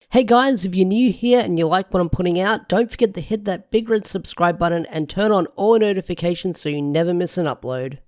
Hey guys, if you're new here and you like what I'm putting out, don't forget to hit that big red subscribe button and turn on all notifications so you never miss an upload.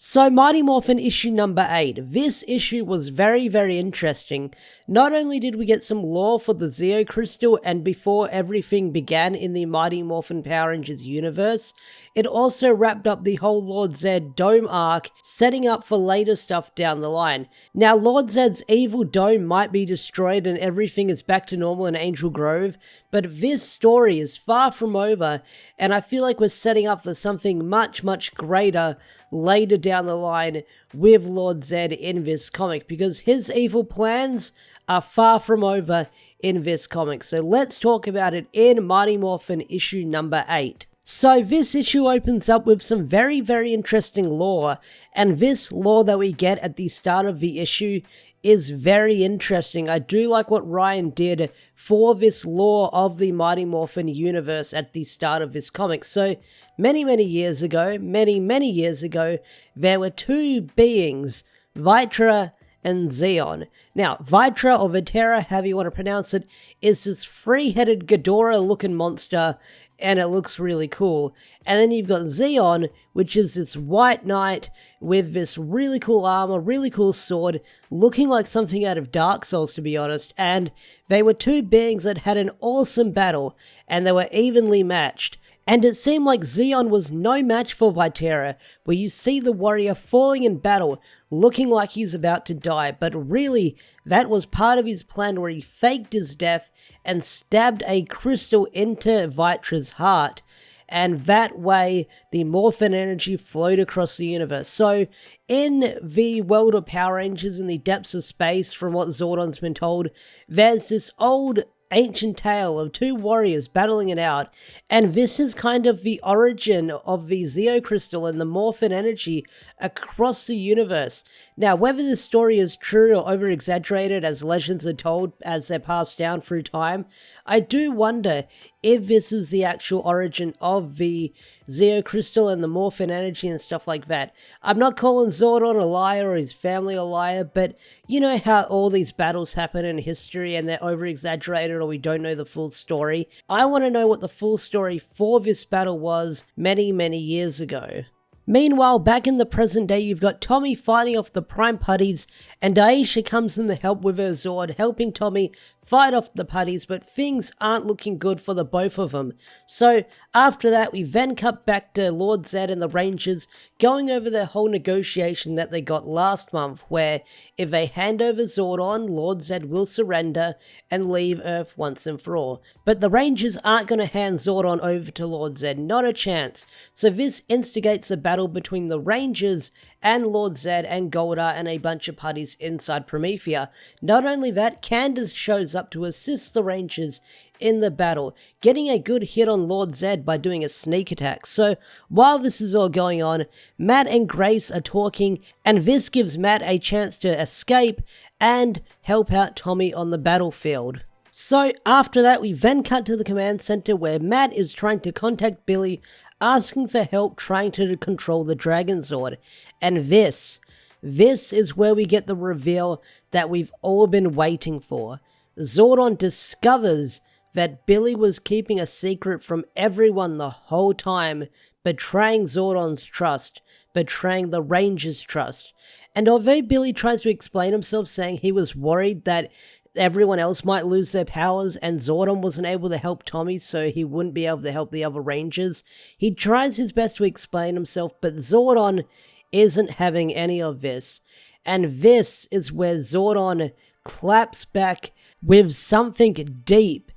So Mighty Morphin issue number 8. This issue was very interesting. Not only did we get some lore for the Zeo Crystal and before everything began in the Mighty Morphin Power Rangers universe, it also wrapped up the whole Lord Zed Dome arc, setting up for later stuff down the line. Now Lord Zed's evil dome might be destroyed and everything is back to normal in Angel Grove, but this story is far from over, and I feel like we're setting up for something much greater later down the line with Lord Zed in this comic, because his evil plans are far from over in this comic. So let's talk about it in Mighty Morphin issue number 8. So this issue opens up with some very interesting lore, and this lore that we get at the start of the issue is very interesting. I do like what Ryan did for this lore of the Mighty Morphin universe at the start of this comic. So many years ago, many years ago, there were two beings, Vitra and Zeon. Now, Vitra or Vitera, however you want to pronounce it, is this three-headed Ghidorah looking monster, and it looks really cool. And then you've got Zeon, which is this white knight with this really cool armor, really cool sword, looking like something out of Dark Souls, to be honest. And they were two beings that had an awesome battle, and they were evenly matched. And it seemed like Zeon was no match for Vitera, where you see the warrior falling in battle, looking like he's about to die, but really, that was part of his plan where he faked his death and stabbed a crystal into Vitra's heart, and that way, the Morphin energy flowed across the universe. So, in the world of Power Rangers, in the depths of space, from what Zordon's been told, there's this old ancient tale of two warriors battling it out, and this is kind of the origin of the Zeo Crystal and the Morphin energy across the universe. Now, whether this story is true or over-exaggerated as legends are told as they're passed down through time, I do wonder if this is the actual origin of the Zeo Crystal and the Morphin energy and stuff like that. I'm not calling Zordon a liar or his family a liar, but you know how all these battles happen in history and they're over-exaggerated or we don't know the full story. I want to know what the full story for this battle was many years ago. Meanwhile, back in the present day, you've got Tommy fighting off the Prime Putties, and Aisha comes in to help with her Zord, helping Tommy fight off the Putties, but things aren't looking good for the both of them. So, after that, we then cut back to Lord Zed and the Rangers going over their whole negotiation that they got last month, where if they hand over Zordon, Lord Zed will surrender and leave Earth once and for all. But the Rangers aren't going to hand Zordon over to Lord Zed, not a chance. So this instigates a battle between the Rangers and Lord Zed and Goldar and a bunch of Putties inside Promethea. Not only that, Candace shows up to assist the Rangers in the battle, getting a good hit on Lord Zed by doing a sneak attack. So while this is all going on, Matt and Grace are talking, and this gives Matt a chance to escape and help out Tommy on the battlefield. So after that, we then cut to the command center where Matt is trying to contact Billy, asking for help trying to control the Dragon Zord. And this is where we get the reveal that we've all been waiting for. Zordon discovers that Billy was keeping a secret from everyone the whole time, betraying Zordon's trust, betraying the Rangers' trust. And although Billy tries to explain himself, saying he was worried that everyone else might lose their powers and Zordon wasn't able to help Tommy, so he wouldn't be able to help the other Rangers, he tries his best to explain himself, but Zordon isn't having any of this. And this is where Zordon claps back with something deep,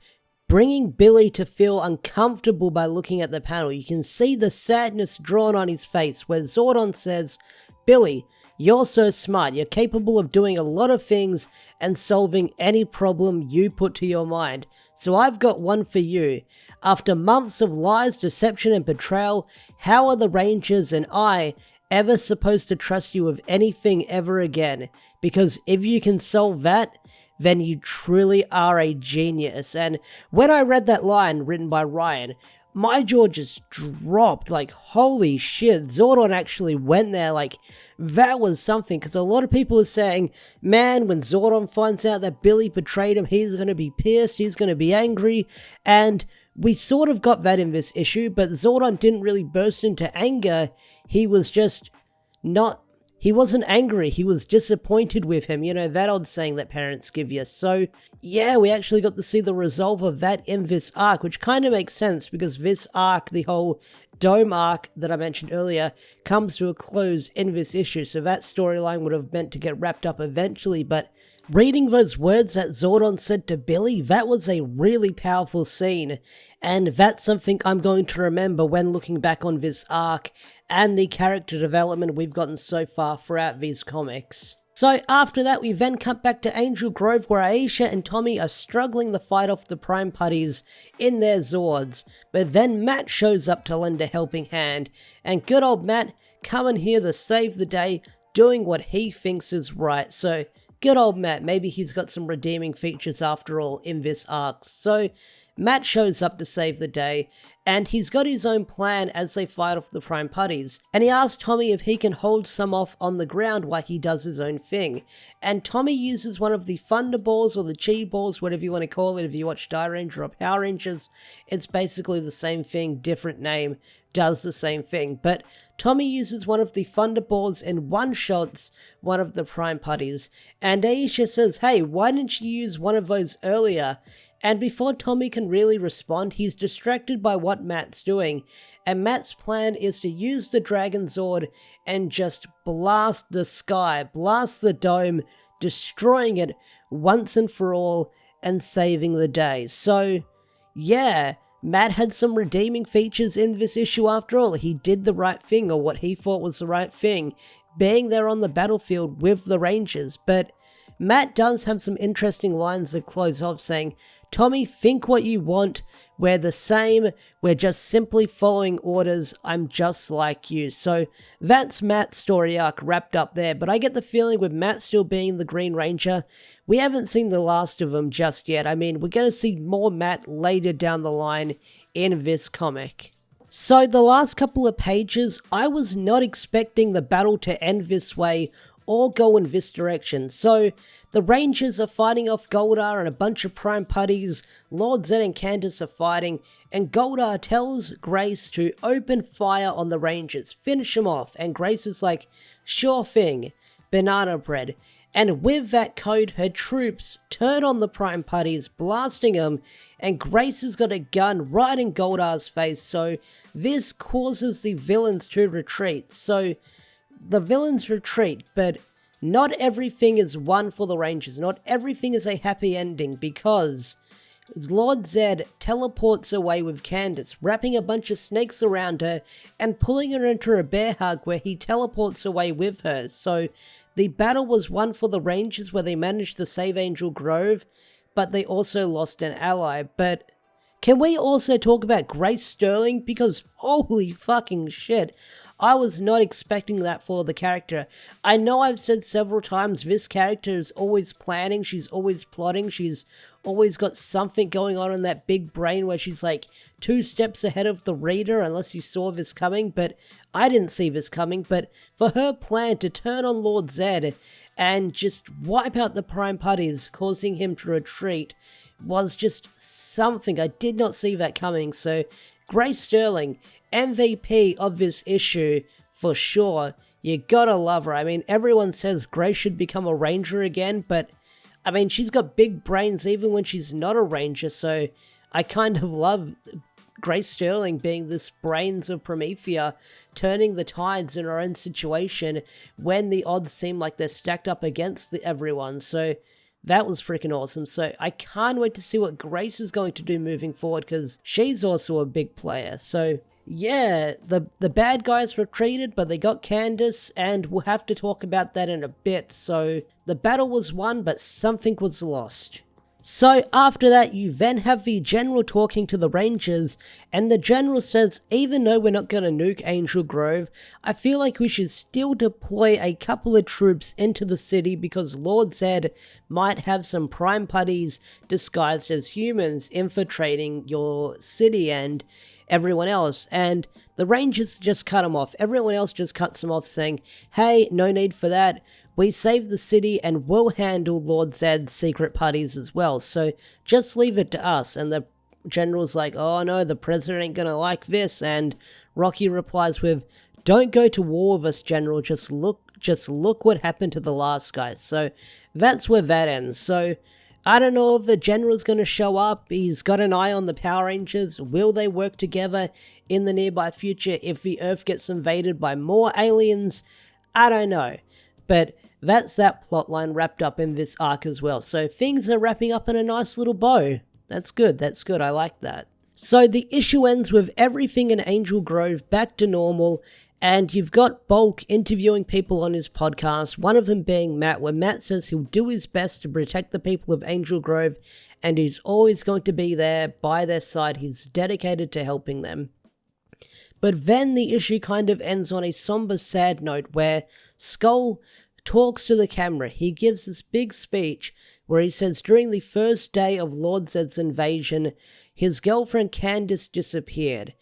bringing Billy to feel uncomfortable by looking at the panel. You can see the sadness drawn on his face, where Zordon says, "Billy, you're so smart, you're capable of doing a lot of things and solving any problem you put to your mind. So I've got one for you. After months of lies, deception and betrayal, how are the Rangers and I ever supposed to trust you with anything ever again? Because if you can solve that, then you truly are a genius." And when I read that line written by Ryan, my jaw just dropped, like, holy shit, Zordon actually went there, like, that was something, because a lot of people were saying, man, when Zordon finds out that Billy betrayed him, he's going to be pissed, he's going to be angry, and we sort of got that in this issue, but Zordon didn't really burst into anger, he was just he wasn't angry, he was disappointed with him, that old saying that parents give you. So, yeah, we actually got to see the resolve of that in this arc, which kind of makes sense, because this arc, the whole Dome arc that I mentioned earlier, comes to a close in this issue, so that storyline would have meant to get wrapped up eventually, but reading those words that Zordon said to Billy, that was a really powerful scene, and that's something I'm going to remember when looking back on this arc and the character development we've gotten so far throughout these comics. So after that, we then cut back to Angel Grove, where Aisha and Tommy are struggling to fight off the Prime Putties in their Zords, but then Matt shows up to lend a helping hand, and good old Matt coming here to save the day, doing what he thinks is right. So good old Matt, maybe he's got some redeeming features after all in this arc. So Matt shows up to save the day, and he's got his own plan as they fight off the Prime Putties, and he asks Tommy if he can hold some off on the ground while he does his own thing, and Tommy uses one of the Thunder Balls, or the Chi Balls, whatever you want to call it. If you watch Die Ranger or Power Rangers, it's basically the same thing, different name, does the same thing, but Tommy uses one of the Thunder Balls and one-shots one of the Prime Putties, and Aisha says, hey, why didn't you use one of those earlier? And before Tommy can really respond, he's distracted by what Matt's doing, and Matt's plan is to use the Dragon Zord and just blast the sky, blast the dome, destroying it once and for all, and saving the day. So, yeah, Matt had some redeeming features in this issue after all. He did the right thing, or what he thought was the right thing, being there on the battlefield with the Rangers, but Matt does have some interesting lines that close off saying, Tommy, think what you want, we're the same, we're just simply following orders, I'm just like you. So that's Matt's story arc wrapped up there, but I get the feeling with Matt still being the Green Ranger, we haven't seen the last of him just yet. I mean, we're going to see more Matt later down the line in this comic. So the last couple of pages, I was not expecting the battle to end this way or go in this direction. So the Rangers are fighting off Goldar and a bunch of Prime Putties, Lord Zed and Candace are fighting, and Goldar tells Grace to open fire on the Rangers, finish them off, and Grace is like, sure thing, banana bread. And with that code, her troops turn on the Prime Putties, blasting them, and Grace has got a gun right in Goldar's face, so this causes the villains to retreat. So the villains retreat, but not everything is won for the Rangers. Not everything is a happy ending, because Lord Zed teleports away with Candace, wrapping a bunch of snakes around her and pulling her into a bear hug where he teleports away with her. So the battle was won for the Rangers, where they managed to save Angel Grove, but they also lost an ally. But can we also talk about Grace Sterling? Because holy fucking shit, I was not expecting that for the character. I know I've said several times this character is always planning, she's always plotting, she's always got something going on in that big brain where she's like 2 steps ahead of the reader, unless you saw this coming, but I didn't see this coming. But for her plan to turn on Lord Zed and just wipe out the Prime Putties, causing him to retreat, was just something. I did not see that coming. So Grace Sterling, MVP of this issue for sure. You gotta love her. I mean, everyone says Grace should become a Ranger again, but I mean, she's got big brains even when she's not a Ranger, so I kind of love Grace Sterling being this brains of Promethea, turning the tides in her own situation when the odds seem like they're stacked up against everyone. So that was freaking awesome. So I can't wait to see what Grace is going to do moving forward, because she's also a big player. So yeah, the bad guys retreated, but they got Candace, and we'll have to talk about that in a bit. So the battle was won, but something was lost. So after that, you then have the general talking to the Rangers, and the general says, even though we're not going to nuke Angel Grove, I feel like we should still deploy a couple of troops into the city because Lord Zed might have some prime putties disguised as humans infiltrating your city and everyone else. And the Rangers just cut him off. Everyone else just cuts him off saying, hey, no need for that. We saved the city and we'll handle Lord Zed's secret parties as well, so just leave it to us. And the general's like, oh no, the president ain't gonna like this, and Rocky replies with, don't go to war with us, General, just look what happened to the last guy. So that's where that ends. So I don't know if the general's gonna show up. He's got an eye on the Power Rangers. Will they work together in the nearby future if the Earth gets invaded by more aliens? I don't know. But that's that plotline wrapped up in this arc as well. So things are wrapping up in a nice little bow. That's good, I like that. So the issue ends with everything in Angel Grove back to normal, and you've got Bulk interviewing people on his podcast, one of them being Matt, where Matt says he'll do his best to protect the people of Angel Grove, and he's always going to be there by their side. He's dedicated to helping them. But then the issue kind of ends on a somber, sad note where Skull talks to the camera. He gives this big speech where he says during the first day of Lord Zed's invasion, his girlfriend Candace disappeared,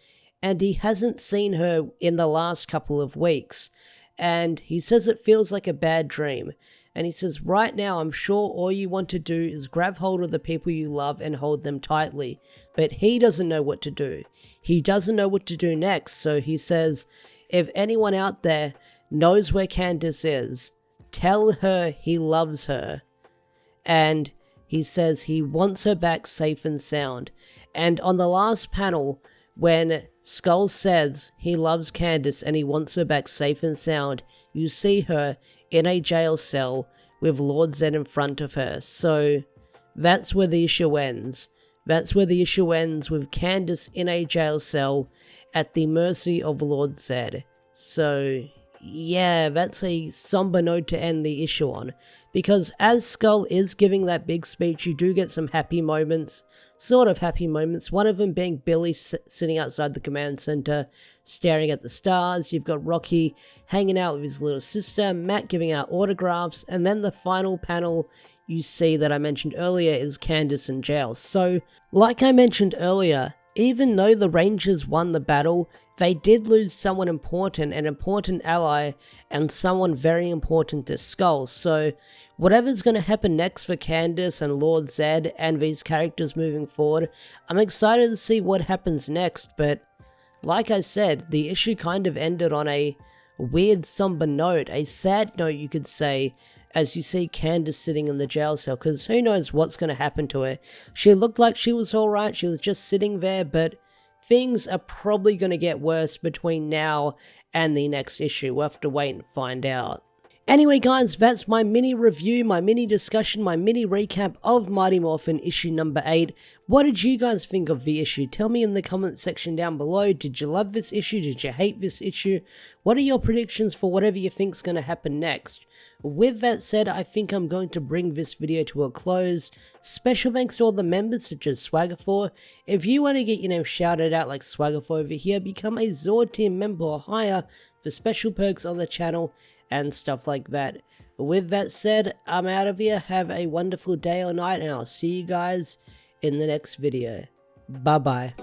and he hasn't seen her in the last couple of weeks. And he says it feels like a bad dream. And he says, right now, I'm sure all you want to do is grab hold of the people you love and hold them tightly. But he doesn't know what to do. He doesn't know what to do next. So he says, if anyone out there knows where Candace is, tell her he loves her. And he says he wants her back safe and sound. And on the last panel, when Skull says he loves Candace and he wants her back safe and sound, you see her in a jail cell with Lord Zed in front of her. So that's where the issue ends. That's where the issue ends, with Candace in a jail cell at the mercy of Lord Zed. So yeah, that's a somber note to end the issue on, because as Skull is giving that big speech, you do get some happy moments, sort of happy moments, one of them being Billy sitting outside the command center, staring at the stars. You've got Rocky hanging out with his little sister, Matt giving out autographs, and then the final panel you see that I mentioned earlier is Candace in jail. So, like I mentioned earlier, even though the Rangers won the battle, they did lose someone important, an important ally, and someone very important to Skull. So whatever's going to happen next for Candace and Lord Zed and these characters moving forward, I'm excited to see what happens next. But like I said, the issue kind of ended on a weird somber note, a sad note you could say, as you see Candace sitting in the jail cell, because who knows what's going to happen to her. She looked like she was alright, she was just sitting there, but things are probably going to get worse between now and the next issue. We'll have to wait and find out. Anyway guys, that's my mini review, my mini discussion, my mini recap of Mighty Morphin issue number 8. What did you guys think of the issue? Tell me in the comment section down below. Did you love this issue? Did you hate this issue? What are your predictions for whatever you think's going to happen next? With that said, I think I'm going to bring this video to a close. Special thanks to all the members such as Swagger4. If you want to get your name shouted out like Swagger4 over here, become a Zord Team member or higher for special perks on the channel and stuff like that. With that said, I'm out of here. Have a wonderful day or night, and I'll see you guys in the next video. Bye bye.